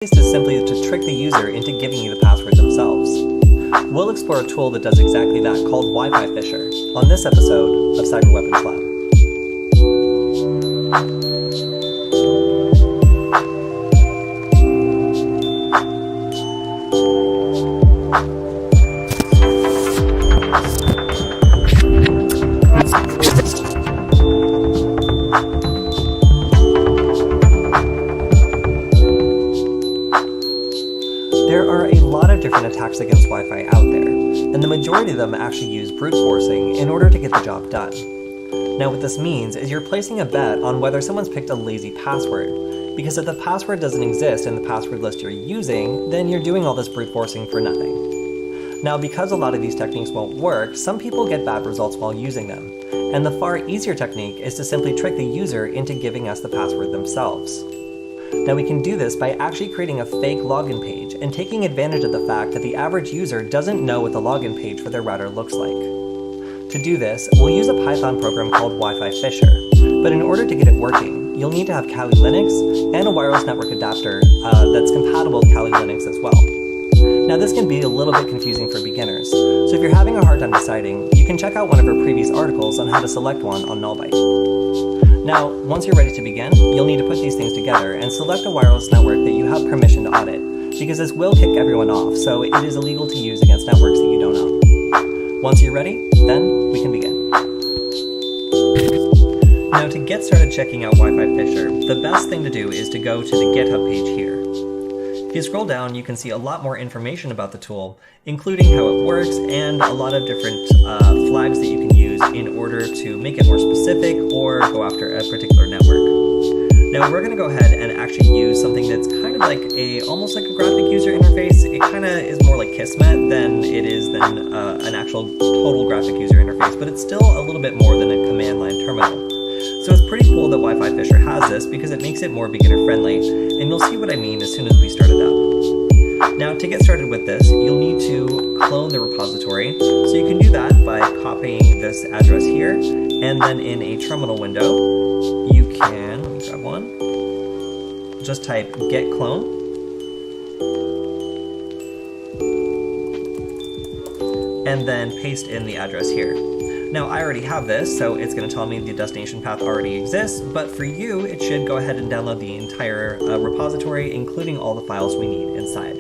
is simply to trick the user into giving you the password themselves. We'll explore a tool that does exactly that called Wi-Fi Fisher on this episode of Cyber Weapons Lab. There are a lot of different attacks against Wi-Fi out there, and the majority of them actually use brute forcing in order to get the job done. Now what this means is you're placing a bet on whether someone's picked a lazy password, because if the password doesn't exist in the password list you're using, then you're doing all this brute forcing for nothing. Now because a lot of these techniques won't work, some people get bad results while using them, and the far easier technique is to simply trick the user into giving us the password themselves. Now we can do this by actually creating a fake login page and taking advantage of the fact that the average user doesn't know what the login page for their router looks like. To do this, we'll use a Python program called Wi-Fi Fisher, but in order to get it working, you'll need to have Kali Linux and a wireless network adapter that's compatible with Kali Linux as well. Now this can be a little bit confusing for beginners, so if you're having a hard time deciding, you can check out one of our previous articles on how to select one on Nullbyte. Now, once you're ready to begin, you'll need to put these things together and select a wireless network that you have permission to audit, because this will kick everyone off, so it is illegal to use against networks that you don't own. Once you're ready, then we can begin. Now to get started checking out Wi-Fi Fisher, the best thing to do is to go to the GitHub page here. If you scroll down, you can see a lot more information about the tool, including how it works and a lot of different flags that you can use in order to make it more specific or go after a particular network. Now we're going to go ahead and actually use something that's kind of like almost like a graphic user interface. It kind of is more like Kismet than it is an actual total graphic user interface, but it's still a little bit more than a command line terminal. So it's pretty cool that Wi-Fi Fisher has this because it makes it more beginner friendly, and you'll see what I mean as soon as we start it up. Now to get started with this, you'll need to clone the repository, so you can do that by copying this address here, and then in a terminal window, you can, let me grab one, just type git clone, and then paste in the address here. Now I already have this, so it's going to tell me the destination path already exists, but for you, it should go ahead and download the entire repository, including all the files we need inside.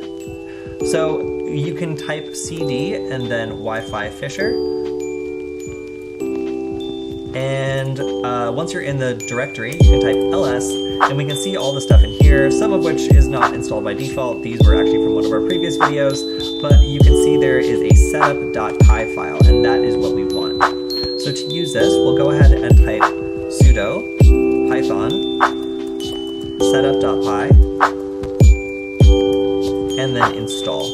So you can type cd and then Wi-Fi Fisher, and once you're in the directory, you can type ls, and we can see all the stuff in here, some of which is not installed by default. These were actually from one of our previous videos, but you can see there is a setup.py file, and that is what we want. So to use this, we'll go ahead and type sudo python setup.py and then install.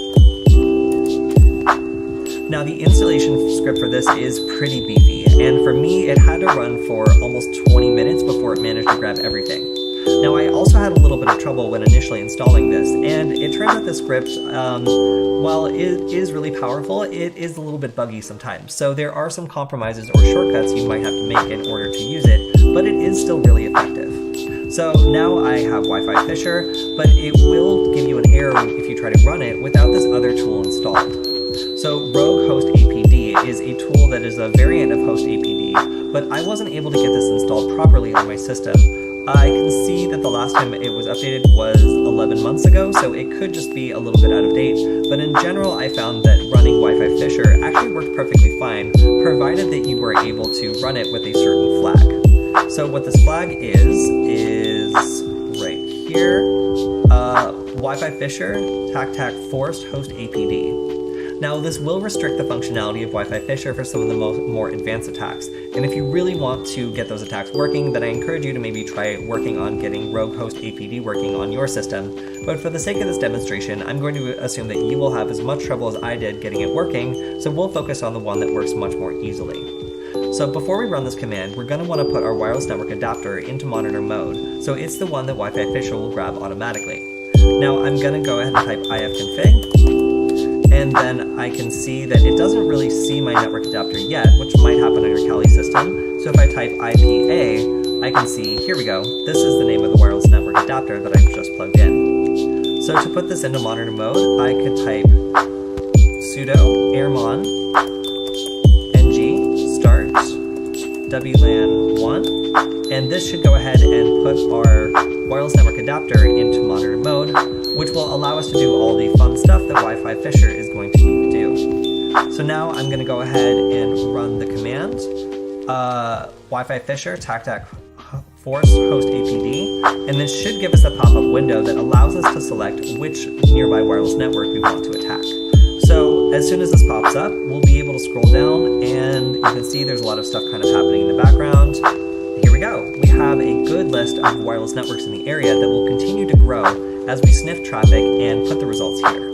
Now the installation script for this is pretty beefy, and for me it had to run for almost 20 minutes before it managed to grab everything. Now I also had a little bit of trouble when initially installing this, and it turns out the script, while it is really powerful, it is a little bit buggy sometimes. So there are some compromises or shortcuts you might have to make in order to use it, but it is still really effective. So now I have Wi-Fi Fisher, but it will give you an error if you try to run it without this other tool installed. So Rogue Host APD is a tool that is a variant of Host APD, but I wasn't able to get this installed properly on my system. I can see that the last time it was updated was 11 months ago, so it could just be a little bit out of date, but in general I found that running Wi-Fi Fisher actually worked perfectly fine, provided that you were able to run it with a certain flag. So what this flag is right here, Wi-Fi Fisher TAC forced host APD. Now this will restrict the functionality of Wi-Fi Fisher for some of the more advanced attacks, and if you really want to get those attacks working, then I encourage you to maybe try working on getting Rogue Host APD working on your system. But for the sake of this demonstration, I'm going to assume that you will have as much trouble as I did getting it working, so we'll focus on the one that works much more easily. So before we run this command, we're going to want to put our wireless network adapter into monitor mode, so it's the one that Wi-Fi Fisher will grab automatically. Now I'm going to go ahead and type ifconfig, and then I can see that it doesn't really see my network adapter yet, which might happen on your Kali system. So if I type IPA, I can see, here we go, this is the name of the wireless network adapter that I've just plugged in. So to put this into monitor mode, I could type sudo airmon ng start WLAN1, and this should go ahead and put our wireless network adapter into monitor mode, which will allow us to do all the fun stuff that Wi-Fi Fisher is going to need to do. So now I'm going to go ahead and run the command Wi-Fi Fisher TACTAC force host APD, and this should give us a pop-up window that allows us to select which nearby wireless network we want to attack. So as soon as this pops up, we'll be able to scroll down, and you can see there's a lot of stuff kind of happening in the background. Here we go. We have a good list of wireless networks in the area that will continue to grow as we sniff traffic and put the results here.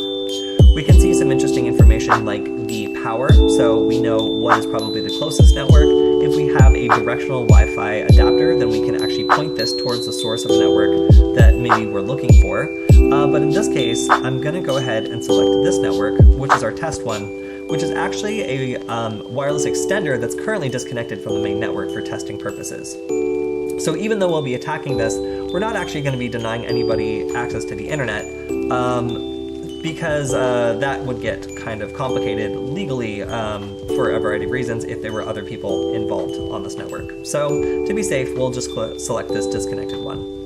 We can see some interesting information like the power, so we know what is probably the closest network. If we have a directional Wi-Fi adapter, then we can actually point this towards the source of the network that maybe we're looking for. But in this case, I'm going to go ahead and select this network, which is our test one, which is actually a wireless extender that's currently disconnected from the main network for testing purposes. So even though we'll be attacking this, we're not actually going to be denying anybody access to the internet, because that would get kind of complicated legally for a variety of reasons if there were other people involved on this network. So to be safe, we'll just select this disconnected one.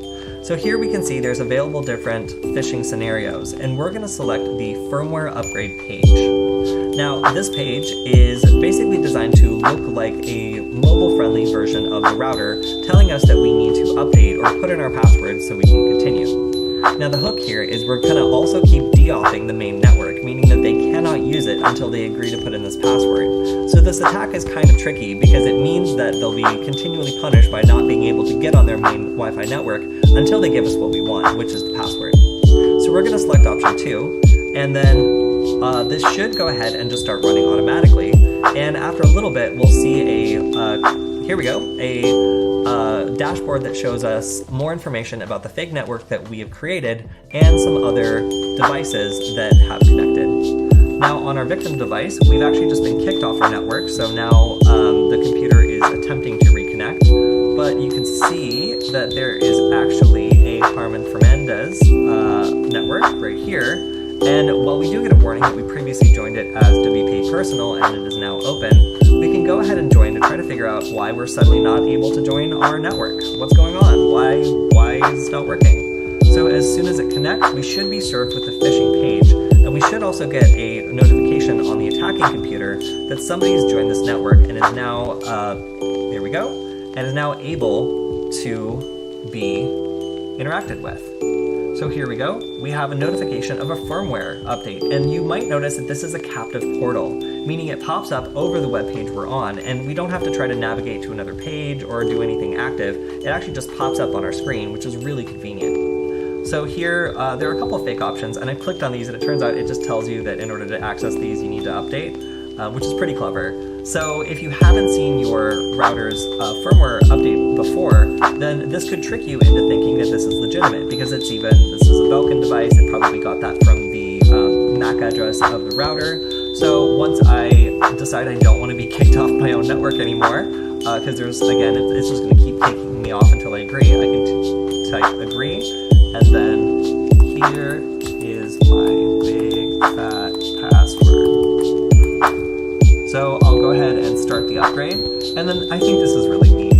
So here we can see there's available different phishing scenarios, and we're going to select the firmware upgrade page. Now this page is basically designed to look like a mobile-friendly version of the router, telling us that we need to update or put in our password so we can continue. Now the hook here is we're going to also keep de-authing the main network, meaning that they cannot use it until they agree to put in this password. So this attack is kind of tricky because it means that they'll be continually punished by not being able to get on their main Wi-Fi network until they give us what we want, which is the password. So we're going to select option 2, and then this should go ahead and just start running automatically. And after a little bit, we'll see here we go, a dashboard that shows us more information about the fake network that we have created and some other devices that have connected. Now on our victim device, we've actually just been kicked off our network, so now the computer is attempting to reconnect, but you can see that there is actually a Harman Fernandez network right here. And while we do get a warning that we previously joined it as WPA Personal and it is now open, we can go ahead and join to try to figure out why we're suddenly not able to join our network. What's going on? Why is it not working? So as soon as it connects, we should be served with the phishing page, and we should also get a notification on the attacking computer that somebody's joined this network and is now, there we go, and is now able to be interacted with. So here we go, we have a notification of a firmware update, and you might notice that this is a captive portal, meaning it pops up over the web page we're on, and we don't have to try to navigate to another page or do anything active. It actually just pops up on our screen, which is really convenient. So here, there are a couple of fake options, and I clicked on these, and it turns out it just tells you that in order to access these, you need to update, which is pretty clever. So if you haven't seen your router's firmware update before, then this could trick you into thinking that this is legitimate, because this is a Belkin device. It probably got that from the MAC address of the router. So once I decide I don't want to be kicked off my own network anymore, because it's just going to keep kicking me off until I agree, I can type agree, and then here is my big fat password. So I'll go ahead and start the upgrade, and then I think this is really neat.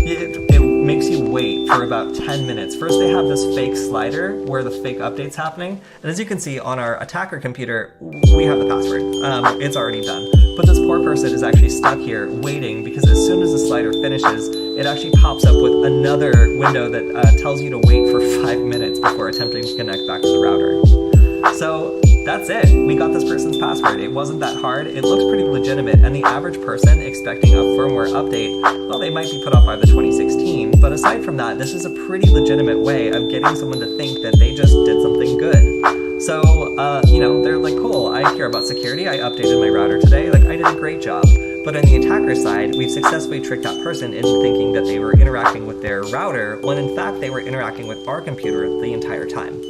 It makes you wait for about 10 minutes. First they have this fake slider where the fake update's happening, and as you can see on our attacker computer, we have the password. It's already done. But this poor person is actually stuck here waiting, because as soon as the slider finishes, it actually pops up with another window that tells you to wait for 5 minutes before attempting to connect back to the router. So that's it. We got this person's password. It wasn't that hard. It looks pretty legitimate, and the average person expecting a firmware update, well, they might be put off by the 2016, but aside from that, this is a pretty legitimate way of getting someone to think that they just did something good. So, they're like, cool, I care about security, I updated my router today, like, I did a great job. But on the attacker side, we've successfully tricked that person into thinking that they were interacting with their router, when in fact they were interacting with our computer the entire time.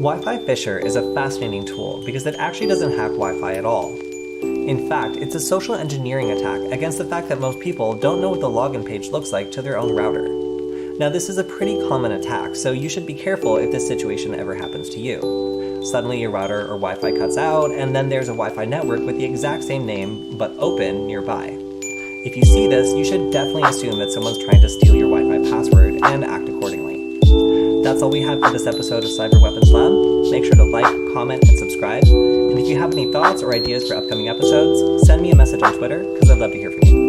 Wi-Fi Fisher is a fascinating tool because it actually doesn't hack Wi-Fi at all. In fact, it's a social engineering attack against the fact that most people don't know what the login page looks like to their own router. Now, this is a pretty common attack, so you should be careful if this situation ever happens to you. Suddenly your router or Wi-Fi cuts out, and then there's a Wi-Fi network with the exact same name but open nearby. If you see this, you should definitely assume that someone's trying to steal your Wi-Fi password and act accordingly. That's all we have for this episode of Cyber Weapons Lab. Make sure to like, comment, and subscribe. And if you have any thoughts or ideas for upcoming episodes, send me a message on Twitter, because I'd love to hear from you.